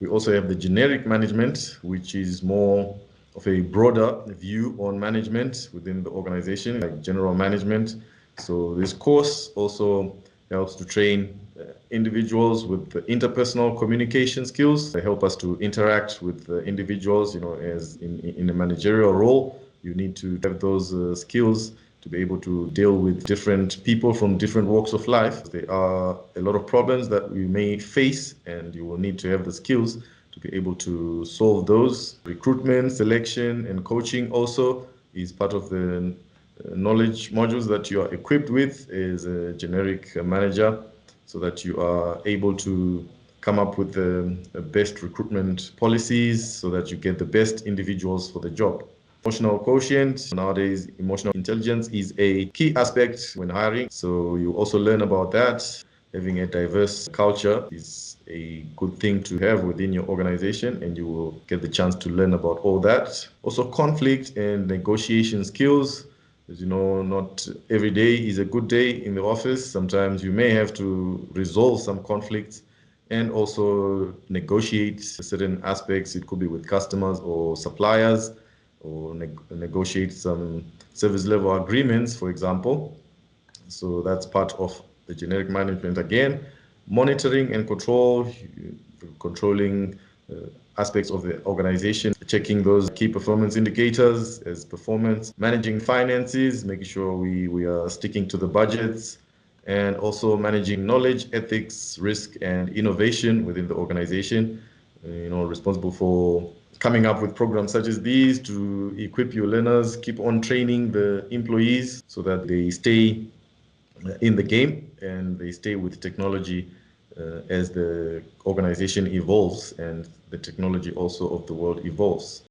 We also have the generic management, which is more of a broader view on management within the organization, like general management. So this course also helps to train individuals with the interpersonal communication skills. They help us to interact with individuals, as in a managerial role. You need to have those skills to be able to deal with different people from different walks of life. There are a lot of problems that we may face, and you will need to have the skills to be able to solve those. Recruitment, selection, and coaching also is part of the knowledge modules that you are equipped with as a generic manager, so that you are able to come up with the best recruitment policies so that you get the best individuals for the job. Emotional quotient. Nowadays, emotional intelligence is a key aspect when hiring. So you also learn about that. Having a diverse culture is a good thing to have within your organization, and you will get the chance to learn about all that. Also, conflict and negotiation skills. As you know, not every day is a good day in the office. Sometimes you may have to resolve some conflicts and also negotiate certain aspects. It could be with customers or suppliers, or negotiate some service level agreements, for example. So that's part of the generic management again. Monitoring and controlling aspects of the organization, checking those key performance indicators as performance, managing finances, making sure we are sticking to the budgets, and also managing knowledge, ethics, risk, and innovation within the organization. Responsible for coming up with programs such as these to equip your learners, keep on training the employees so that they stay in the game and they stay with technology as the organization evolves and the technology also of the world evolves.